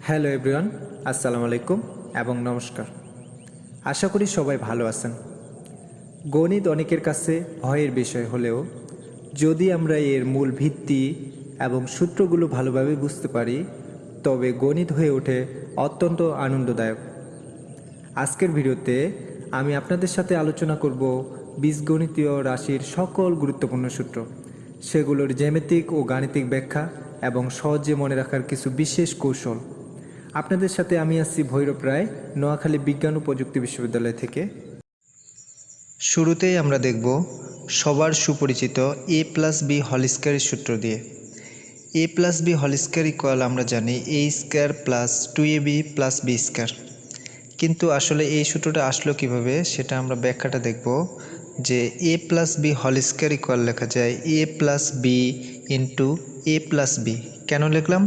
Hello everyone, আসসালামু আলাইকুম এবং নমস্কার। আশা করি সবাই ভালো আছেন। গণিত অনেকের কাছে ভয়ের বিষয় হলেও যদি আমরা এর মূল ভিত্তি এবং সূত্রগুলো ভালোভাবে বুঝতে পারি তবে গণিত হয়ে ওঠে অত্যন্ত আনন্দদায়ক। আজকের ভিডিওতে আমি আপনাদের সাথে আলোচনা করব বীজগণিতীয় রাশির সকল গুরুত্বপূর্ণ সূত্র, সেগুলোর জ্যামিতিক ও গাণিতিক ব্যাখ্যা এবং সহজে মনে রাখার কিছু বিশেষ কৌশল। আপনাদের সাথে আমি আছি ভৈরব রায়, নোয়াখালী বিজ্ঞান ও প্রযুক্তি বিশ্ববিদ্যালয় থেকে। শুরুতেই আমরা দেখব সবার সুপরিচিত a+b² সূত্র দিয়ে। a+b² আমরা জানি a² + 2ab + b²। কিন্তু আসলে এই সূত্রটা আসলো কিভাবে সেটা আমরা ব্যাখ্যাটা দেখব। যে a+b² লেখা যায় a+b * a+b। কেন লিখলাম?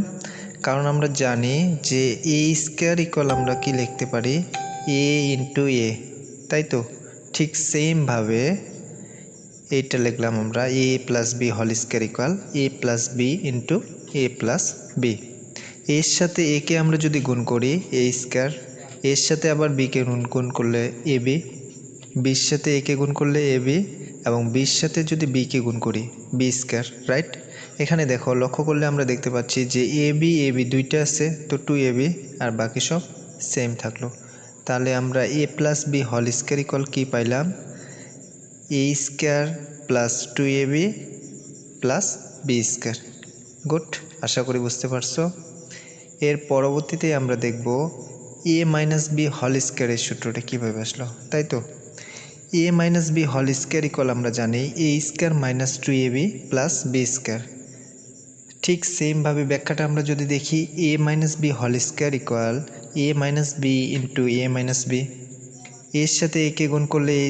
কারণ আমরা জানি যে a² আমরা কি লিখতে পারি a * a, তাই তো? ঠিক সেমভাবে এইটা লিখলাম আমরা a+b² a+b * a+b। এর সাথে a কে আমরা যদি গুণ করি a², এর সাথে আবার b কে গুণ করলে ab, bর সাথে a কে গুণ করলে ab এবং bর সাথে যদি b কে গুণ করি b², রাইট? এখানে দেখো, লক্ষ্য করলে আমরা দেখতে পাচ্ছি যে ab দুইটা আছে, তো 2ab আর বাকি সব সেম থাকলো। তাহলে আমরা a+b² কি পাইলাম? a² + 2ab + b²। গুড, আশা করি বুঝতে পারছো। এর পরবর্তীতে আমরা দেখব a-b² এর সূত্রটা কীভাবে আসলো, তাই তো? a-b² আমরা জানি a² - 2ab + b²। ঠিক সেমভাবে ব্যাখ্যাটা আমরা যদি দেখি a-b² a-b * a-b, এর সাথে a কে গুণ করলে a²,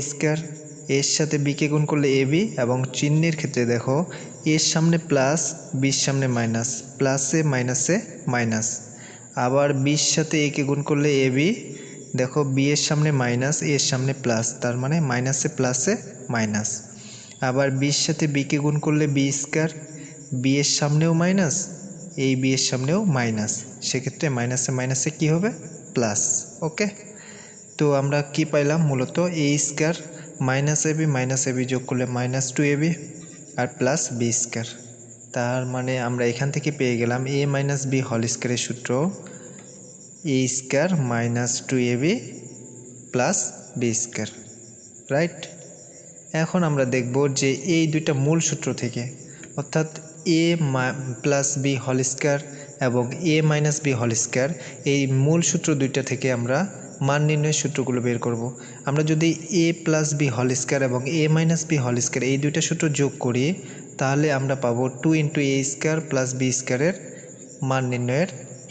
এর সাথে b কে গুণ করলে ab এবং চিহ্নের ক্ষেত্রে দেখো এর সামনে প্লাস, বির সামনে মাইনাস, প্লাসে মাইনাসে মাইনাস। আবার বির সাথে a কে গুণ করলে ab, দেখো b এর সামনে মাইনাস, এর সামনে প্লাস, তার মানে মাইনাসে প্লাসে মাইনাস। আবার বির সাথে b কে গুণ করলে b², b এর সামনেও মাইনাস, এই b এর সামনেও মাইনাস, সেক্ষেত্রে মাইনাসে মাইনাসে কি হবে? প্লাস। ওকে, তো আমরা কি পাইলাম? মূলত a² - ab যোগ করলে -2ab আর প্লাস b²। তার মানে আমরা এখান থেকে পেয়ে গেলাম a-b² এর সূত্র a² - 2ab + b², রাইট? এখন আমরা দেখব যে এই দুইটা মূল সূত্র থেকে, অর্থাৎ a+b² এবং a-b², এই মূল সূত্র দুইটা থেকে আমরা মান নির্ণয়ের সূত্রগুলো বের করব। আমরা যদি a+b² এবং a-b² এই দুইটা সূত্র যোগ করি তাহলে আমরা পাবো 2 * a² + b² এর মান নির্ণয়ের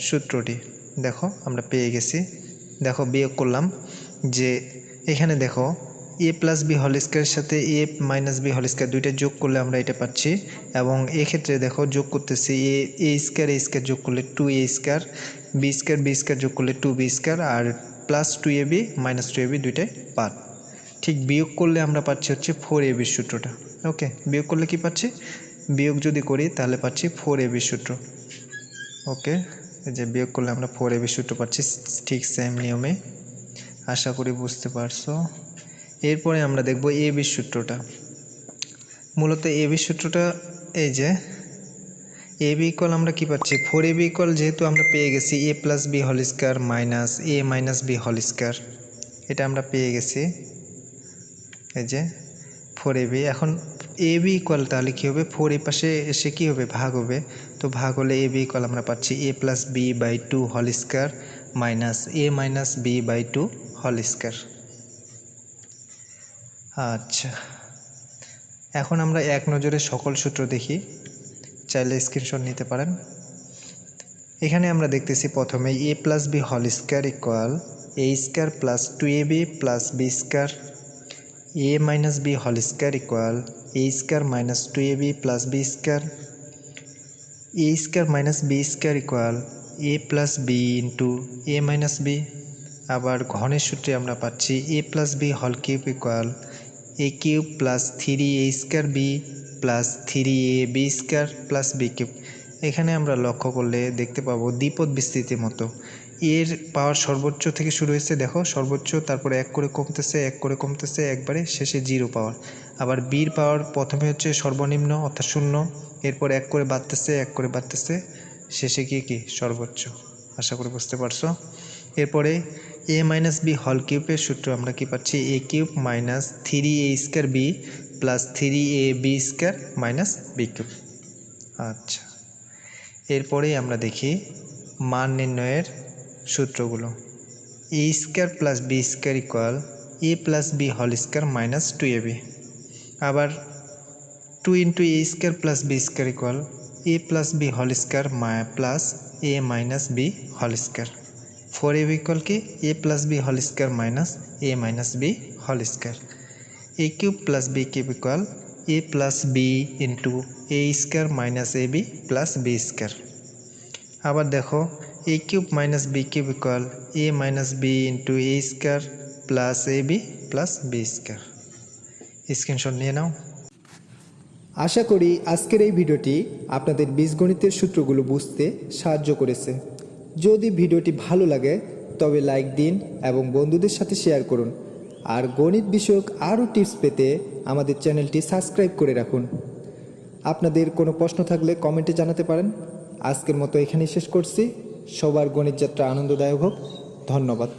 সূত্রটি। দেখো আমরা পেয়ে গেছি। দেখো বিয়োগ করলাম, যে এখানে দেখো a+b² সাথে a-b² দুইটা যোগ করলে আমরা এটা পাচ্ছি, এবং এক্ষেত্রে দেখো যোগ করতেছি a² যোগ করলে 2a², b² যোগ করলে 2b² আর প্লাস 2ab - 2ab দুইটাই বাদ। ঠিক বিয়োগ করলে আমরা পাচ্ছি হচ্ছে 4ab সূত্রটা। ওকে, বিয়োগ করলে কি পাচ্ছি? বিয়োগ যদি করি তাহলে পাচ্ছি 4ab সূত্র। ওকে, এই যে বিয়োগ করলে আমরা 4ab সূত্র পাচ্ছি, ঠিক সেম নিয়মে। আশা করি বুঝতে পারছো। এরপরে আমরা দেখব ab সূত্রটা। মূলত ab সূত্রটা এই যে ab = আমরা কি পাচ্ছি 4ab যেহেতু আমরা পেয়ে গেছি a+b² - a-b², এটা আমরা পেয়ে গেছি, এই যে 4ab। এখন ab = তাহলে কি হবে? 4 এই পাশে এসে কি হবে? ভাগ হবে। তো ভাগ হলে ab = আমরা পাচ্ছি a+b/2² - a-b/2²। আচ্ছা, এখন আমরা এক নজরে সকল সূত্র দেখি, চাইলে স্ক্রিনশট নিতে পারেন। এখানে আমরা দেখতেছি প্রথমে a+b² = a² + 2ab + b², a-b² = a² - 2ab + b², a² - b² = a+b * a-b। আবার ঘনের সূত্রে আমরা পাচ্ছি a+b³ = a³ + 3a²b + 3ab² + b³। এখানে আমরা লক্ষ্য করলে দেখতে পাবো দ্বিপদ বিস্তৃতির মতো। এর পাওয়ার সর্বোচ্চ থেকে শুরু হয়েছে, দেখো সর্বোচ্চ, তারপরে এক করে কমতেছে একবারে শেষে 0 পাওয়ার। আবার বির পাওয়ার প্রথমে হচ্ছে সর্বনিম্ন অর্থাৎ 0, এরপর এক করে বাড়তেছে শেষে কি সর্বোচ্চ। আশা করি বুঝতে পারছো। এরপরে a মাইনাস বি হল কিউবের সূত্র আমরা কি পাচ্ছি, a cube minus 3a square B plus 3ab square minus B cube. আচ্ছা, এরপরেই আমরা দেখি মান নির্ণয়ের সূত্রগুলো। a square plus B square equal a plus B হল স্কোয়ার মাইনাস 2ab। আবার 2 into a square plus B square equal a plus B হল square plus a minus B হল স্কোয়ার। 4ab ইকুয়াল কি a প্লাস বি হল square minus a minus B হল square. a cube plus b cube equal a plus b into a square minus ab plus B square. আবার দেখো a cube minus B cube equal a minus b into a square plus ab plus B square. Screenshot নিয়ে নাও। আশা করি আজকের এই ভিডিওটি আপনাদের বীজগণিতের সূত্রগুলো বুঝতে সাহায্য করেছে। যদি ভিডিওটি ভালো লাগে তবে লাইক দিন এবং বন্ধুদের সাথে শেয়ার করুন। আর গণিত বিষয়ক আরও টিপস পেতে আমাদের চ্যানেলটি সাবস্ক্রাইব করে রাখুন। আপনাদের কোনো প্রশ্ন থাকলে কমেন্টে জানাতে পারেন। আজকের মতো এখানেই শেষ করছি। সবার গণিত যাত্রা আনন্দদায়ক হোক। ধন্যবাদ।